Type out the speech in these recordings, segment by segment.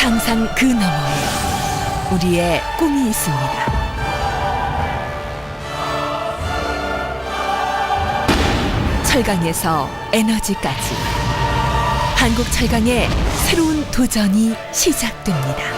상상 그 너머에 우리의 꿈이 있습니다. 철강에서 에너지까지 한국 철강의 새로운 도전이 시작됩니다.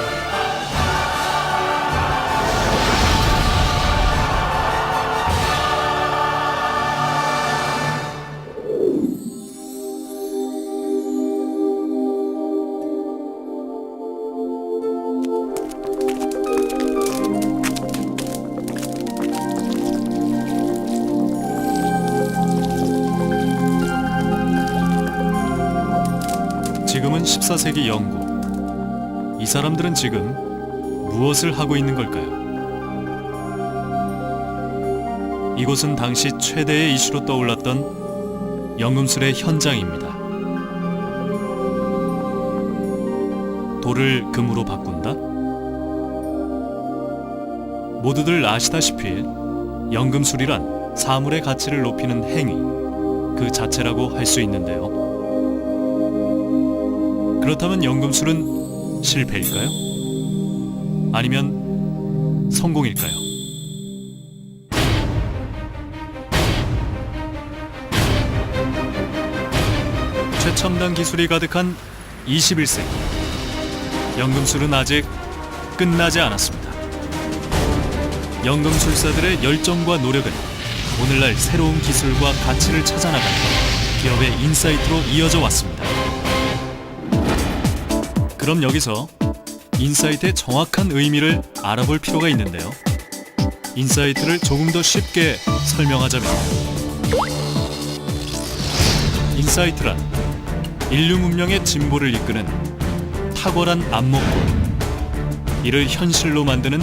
지금은 14세기 영국. 이 사람들은 지금 무엇을 하고 있는 걸까요? 이곳은 당시 최대의 이슈로 떠올랐던 연금술의 현장입니다. 돌을 금으로 바꾼다? 모두들 아시다시피 연금술이란 사물의 가치를 높이는 행위, 그 자체라고 할 수 있는데요. 그렇다면 연금술은 실패일까요? 아니면 성공일까요? 최첨단 기술이 가득한 21세기. 연금술은 아직 끝나지 않았습니다. 연금술사들의 열정과 노력은 오늘날 새로운 기술과 가치를 찾아나가는 기업의 인사이트로 이어져 왔습니다. 그럼 여기서 인사이트의 정확한 의미를 알아볼 필요가 있는데요. 인사이트를 조금 더 쉽게 설명하자면, 인사이트란 인류 문명의 진보를 이끄는 탁월한 안목과 이를 현실로 만드는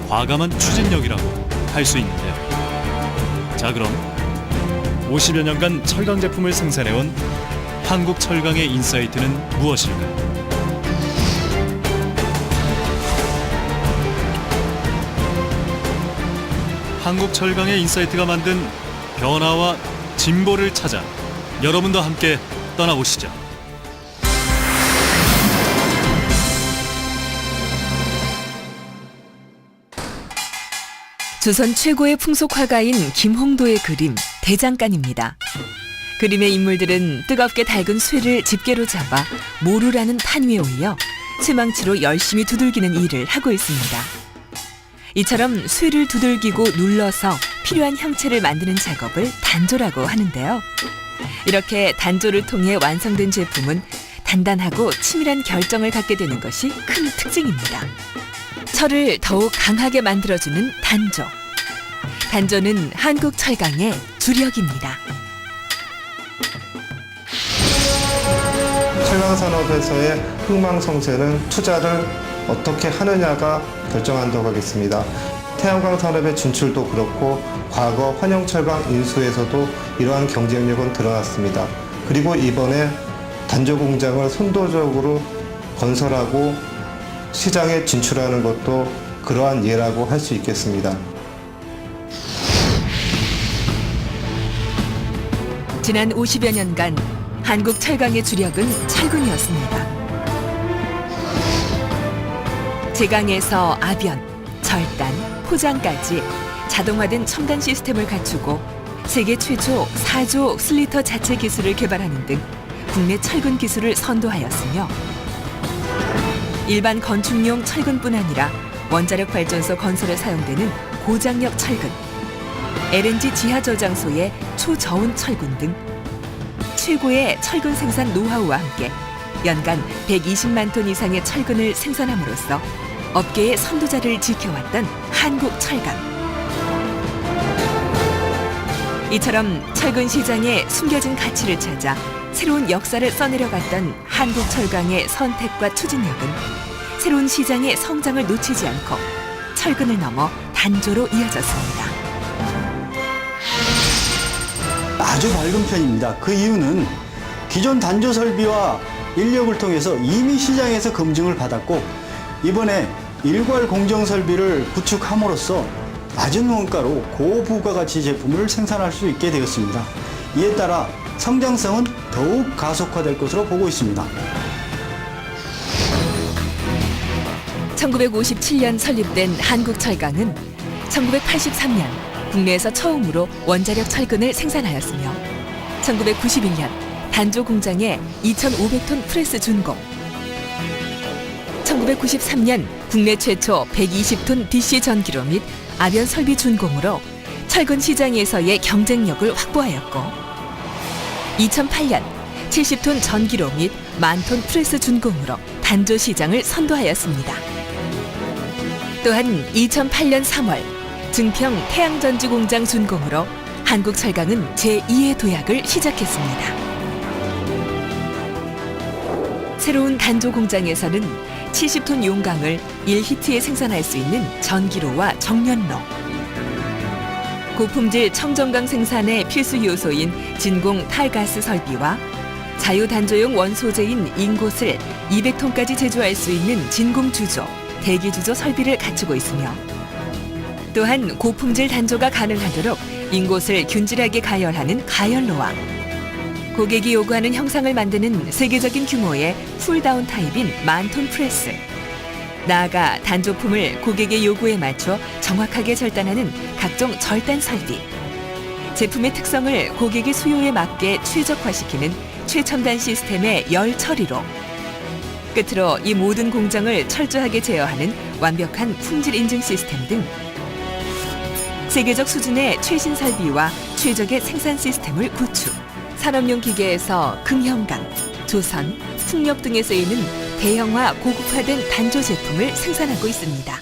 과감한 추진력이라고 할 수 있는데요. 자, 그럼 50여 년간 철강 제품을 생산해온 한국 철강의 인사이트는 무엇일까요? 한국 철강의 인사이트가 만든 변화와 진보를 찾아 여러분도 함께 떠나보시죠. 조선 최고의 풍속화가인 김홍도의 그림 대장간입니다. 그림의 인물들은 뜨겁게 달군 쇠를 집게로 잡아 모루라는 판 위에 올려 쇠망치로 열심히 두들기는 일을 하고 있습니다. 이처럼 쇠를 두들기고 눌러서 필요한 형체를 만드는 작업을 단조라고 하는데요. 이렇게 단조를 통해 완성된 제품은 단단하고 치밀한 결정을 갖게 되는 것이 큰 특징입니다. 철을 더욱 강하게 만들어주는 단조. 단조는 한국 철강의 주력입니다. 철강 산업에서의 흥망성쇠는 투자를 어떻게 하느냐가 결정한다고 하겠습니다. 태양광 산업의 진출도 그렇고 과거 환영철강 인수에서도 이러한 경쟁력은 드러났습니다. 그리고 이번에 단조 공장을 선도적으로 건설하고 시장에 진출하는 것도 그러한 예라고 할 수 있겠습니다. 지난 50여 년간 한국 철강의 주력은 철근이었습니다. 제강에서 아변, 절단, 포장까지 자동화된 첨단 시스템을 갖추고 세계 최초 4조 슬리터 자체 기술을 개발하는 등 국내 철근 기술을 선도하였으며, 일반 건축용 철근뿐 아니라 원자력 발전소 건설에 사용되는 고장력 철근, LNG 지하 저장소의 초저온 철근 등 최고의 철근 생산 노하우와 함께 연간 120만 톤 이상의 철근을 생산함으로써 업계의 선두자를 지켜왔던 한국 철강. 이처럼 철근 시장에 숨겨진 가치를 찾아 새로운 역사를 써내려갔던 한국 철강의 선택과 추진력은 새로운 시장의 성장을 놓치지 않고 철근을 넘어 단조로 이어졌습니다. 아주 밝은 편입니다. 그 이유는 기존 단조 설비와 인력을 통해서 이미 시장에서 검증을 받았고, 이번에 일괄 공정 설비를 구축함으로써 낮은 원가로 고부가가치 제품을 생산할 수 있게 되었습니다. 이에 따라 성장성은 더욱 가속화될 것으로 보고 있습니다. 1957년 설립된 한국철강은 1983년 국내에서 처음으로 원자력 철근을 생산하였으며 1991년 단조 공장에 2,500톤 프레스 준공, 1993년 국내 최초 120톤 DC 전기로 및 아변 설비 준공으로 철근 시장에서의 경쟁력을 확보하였고 2008년 70톤 전기로 및 10,000톤 프레스 준공으로 단조 시장을 선도하였습니다. 또한 2008년 3월 증평 태양전지 공장 준공으로 한국철강은 제2의 도약을 시작했습니다. 새로운 단조 공장에서는 70톤 용광을 1히트에 생산할 수 있는 전기로와 정연로, 고품질 청정강 생산의 필수 요소인 진공 탈가스 설비와 자유단조용 원소재인 인곳을 200톤까지 제조할 수 있는 진공주조, 대기주조 설비를 갖추고 있으며 또한 고품질 단조가 가능하도록 인곳을 균질하게 가열하는 가열로와 고객이 요구하는 형상을 만드는 세계적인 규모의 풀다운 타입인 10,000톤 프레스, 나아가 단조품을 고객의 요구에 맞춰 정확하게 절단하는 각종 절단 설비, 제품의 특성을 고객의 수요에 맞게 최적화시키는 최첨단 시스템의 열 처리로, 끝으로 이 모든 공정을 철저하게 제어하는 완벽한 품질 인증 시스템 등 세계적 수준의 최신 설비와 최적의 생산 시스템을 구축, 산업용 기계에서 금형강, 조선, 풍력 등에 쓰이는 대형화 고급화된 단조 제품을 생산하고 있습니다.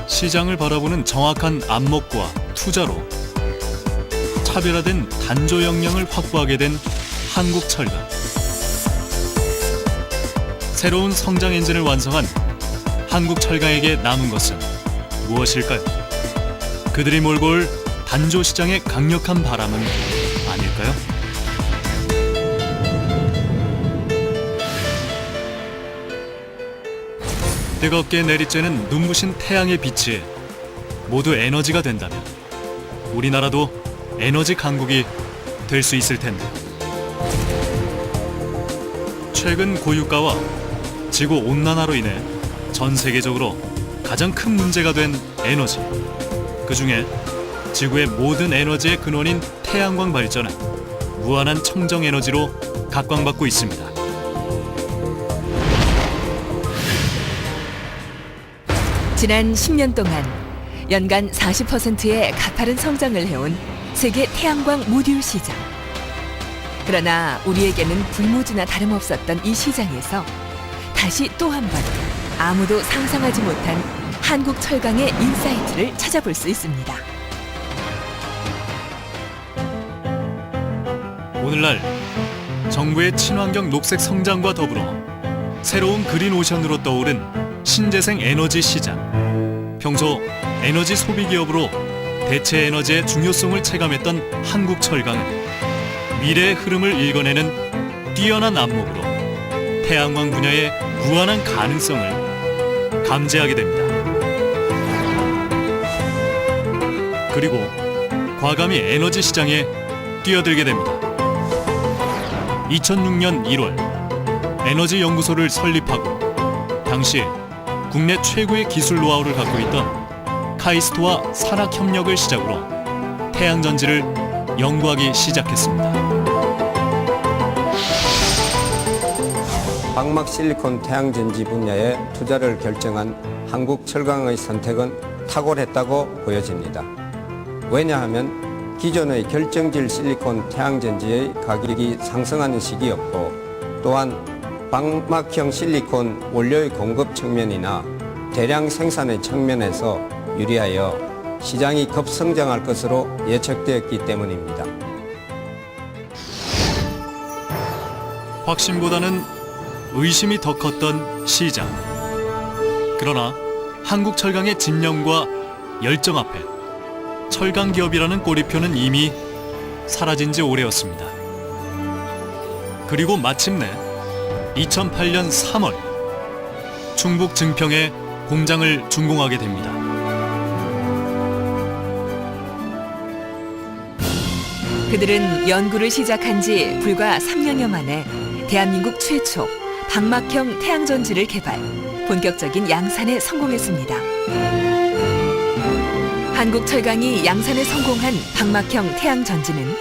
시장을 바라보는 정확한 안목과 투자로 차별화된 단조 역량을 확보하게 된 한국철강. 새로운 성장 엔진을 완성한 한국철강에게 남은 것은 무엇일까요? 그들이 몰고 올 단조 시장의 강력한 바람은 아닐까요? 뜨겁게 내리쬐는 눈부신 태양의 빛이 모두 에너지가 된다면 우리나라도 에너지 강국이 될 수 있을 텐데. 최근 고유가와 지구 온난화로 인해 전 세계적으로 가장 큰 문제가 된 에너지. 그중에 지구의 모든 에너지의 근원인 태양광 발전은 무한한 청정 에너지로 각광받고 있습니다. 지난 10년 동안 연간 40%의 가파른 성장을 해온 세계 태양광 모듈 시장. 그러나 우리에게는 불모지나 다름없었던 이 시장에서 다시 또 한 번 아무도 상상하지 못한 한국철강의 인사이트를 찾아볼 수 있습니다. 오늘날 정부의 친환경 녹색 성장과 더불어 새로운 그린 오션으로 떠오른 신재생 에너지 시장. 평소 에너지 소비 기업으로 대체 에너지의 중요성을 체감했던 한국철강은 미래의 흐름을 읽어내는 뛰어난 안목으로 태양광 분야의 무한한 가능성을 감지하게 됩니다. 그리고 과감히 에너지 시장에 뛰어들게 됩니다. 2006년 1월 에너지 연구소를 설립하고 당시 국내 최고의 기술 노하우를 갖고 있던 카이스트와 산학 협력을 시작으로 태양전지를 연구하기 시작했습니다. 광막 실리콘 태양전지 분야에 투자를 결정한 한국철강의 선택은 탁월했다고 보여집니다. 왜냐하면 기존의 결정질 실리콘 태양전지의 가격이 상승하는 시기였고, 또한 광막형 실리콘 원료의 공급 측면이나 대량 생산의 측면에서 유리하여 시장이 급성장할 것으로 예측되었기 때문입니다. 확신보다는 의심이 더 컸던 시장. 그러나 한국철강의 집념과 열정 앞에 철강기업이라는 꼬리표는 이미 사라진 지 오래였습니다. 그리고 마침내 2008년 3월 충북 증평에 공장을 준공하게 됩니다. 그들은 연구를 시작한 지 불과 3년여 만에 대한민국 최초 방막형 태양전지를 개발, 본격적인 양산에 성공했습니다. 한국철강이 양산에 성공한 방막형 태양전지는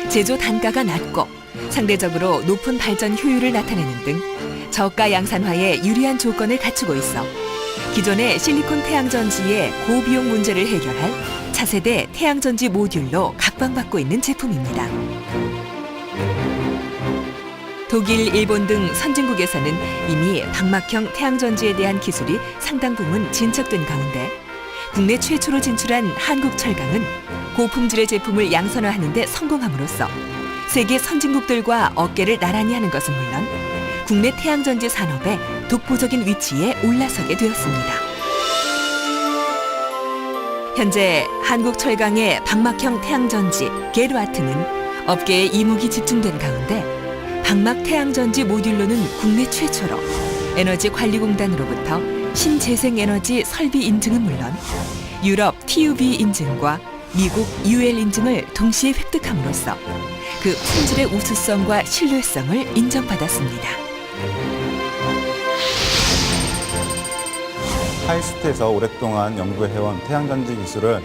제조 단가가 낮고 상대적으로 높은 발전 효율을 나타내는 등 저가 양산화에 유리한 조건을 갖추고 있어 기존의 실리콘 태양전지의 고비용 문제를 해결할 차세대 태양전지 모듈로 각광받고 있는 제품입니다. 독일, 일본 등 선진국에서는 이미 방막형 태양전지에 대한 기술이 상당 부분 진척된 가운데 국내 최초로 진출한 한국철강은 고품질의 제품을 양산화하는 데 성공함으로써 세계 선진국들과 어깨를 나란히 하는 것은 물론 국내 태양전지 산업의 독보적인 위치에 올라서게 되었습니다. 현재 한국철강의 방막형 태양전지 게르와트는 업계의 이목이 집중된 가운데 방막 태양전지 모듈로는 국내 최초로 에너지관리공단으로부터 신재생에너지 설비 인증은 물론 유럽 TÜV 인증과 미국 UL 인증을 동시에 획득함으로써 그 품질의 우수성과 신뢰성을 인정받았습니다. 하이스트에서 오랫동안 연구해온 태양전지 기술을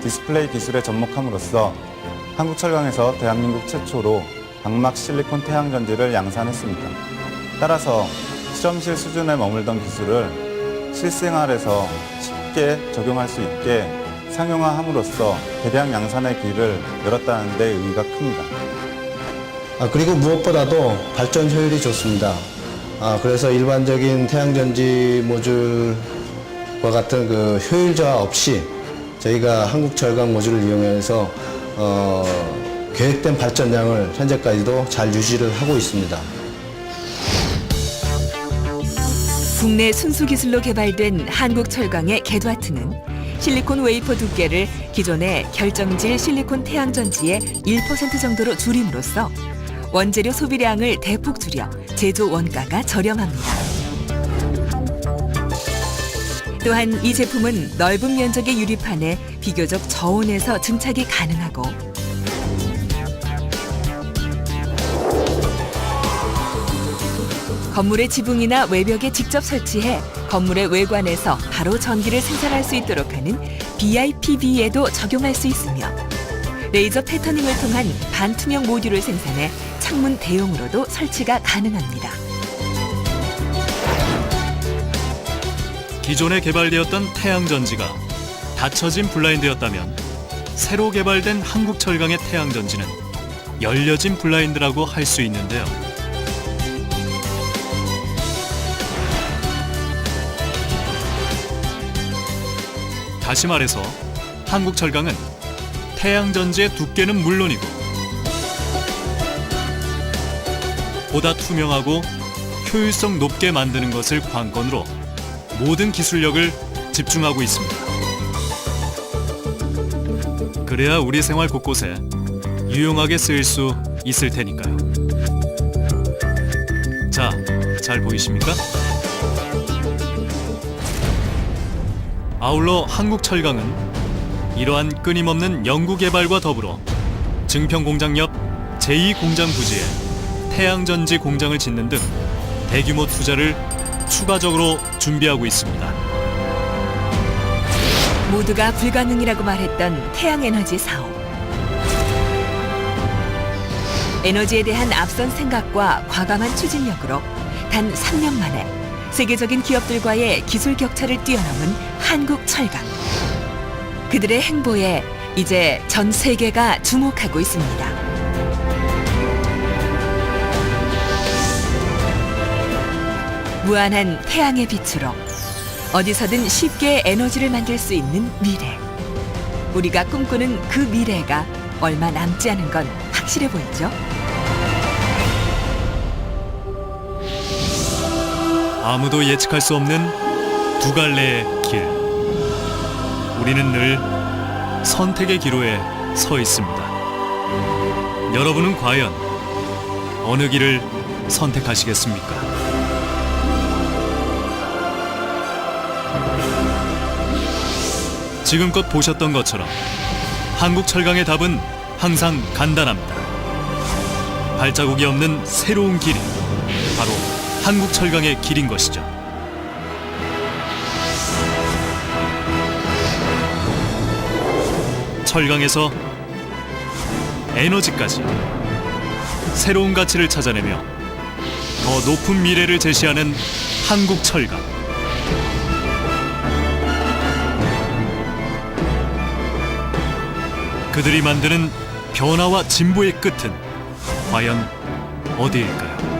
디스플레이 기술에 접목함으로써 한국철강에서 대한민국 최초로 방막 실리콘 태양전지를 양산했습니다. 따라서 실험실 수준에 머물던 기술을 실생활에서 쉽게 적용할 수 있게 상용화함으로써 대량 양산의 길을 열었다는 데 의의가 큽니다. 그리고 무엇보다도 발전 효율이 좋습니다. 그래서 일반적인 태양전지 모듈과 같은 그 효율 저하 없이 저희가 한국철강 모듈을 이용해서 계획된 발전량을 현재까지도 잘 유지를 하고 있습니다. 국내 순수 기술로 개발된 한국철강의 게르와트는 실리콘 웨이퍼 두께를 기존의 결정질 실리콘 태양전지의 1% 정도로 줄임으로써 원재료 소비량을 대폭 줄여 제조 원가가 저렴합니다. 또한 이 제품은 넓은 면적의 유리판에 비교적 저온에서 증착이 가능하고 건물의 지붕이나 외벽에 직접 설치해 건물의 외관에서 바로 전기를 생산할 수 있도록 하는 BIPV에도 적용할 수 있으며 레이저 패터닝을 통한 반투명 모듈을 생산해 창문 대용으로도 설치가 가능합니다. 기존에 개발되었던 태양전지가 닫혀진 블라인드였다면 새로 개발된 한국철강의 태양전지는 열려진 블라인드라고 할 수 있는데요. 다시 말해서 한국철강은 태양전지의 두께는 물론이고 보다 투명하고 효율성 높게 만드는 것을 관건으로 모든 기술력을 집중하고 있습니다. 그래야 우리 생활 곳곳에 유용하게 쓰일 수 있을 테니까요. 자, 잘 보이십니까? 아울러 한국철강은 이러한 끊임없는 연구개발과 더불어 증평공장 옆 제2공장 부지에 태양전지 공장을 짓는 등 대규모 투자를 추가적으로 준비하고 있습니다. 모두가 불가능이라고 말했던 태양에너지 사업. 에너지에 대한 앞선 생각과 과감한 추진력으로 단 3년 만에 세계적인 기업들과의 기술 격차를 뛰어넘은 한국철강. 그들의 행보에 이제 전 세계가 주목하고 있습니다. 무한한 태양의 빛으로 어디서든 쉽게 에너지를 만들 수 있는 미래. 우리가 꿈꾸는 그 미래가 얼마 남지 않은 건 확실해 보이죠? 아무도 예측할 수 없는 두 갈래의 길. 우리는 늘 선택의 기로에 서 있습니다. 여러분은 과연 어느 길을 선택하시겠습니까? 지금껏 보셨던 것처럼 한국철강의 답은 항상 간단합니다. 발자국이 없는 새로운 길이 바로 한국철강의 길인 것이죠. 철강에서 에너지까지 새로운 가치를 찾아내며 더 높은 미래를 제시하는 한국철강. 그들이 만드는 변화와 진보의 끝은 과연 어디일까요?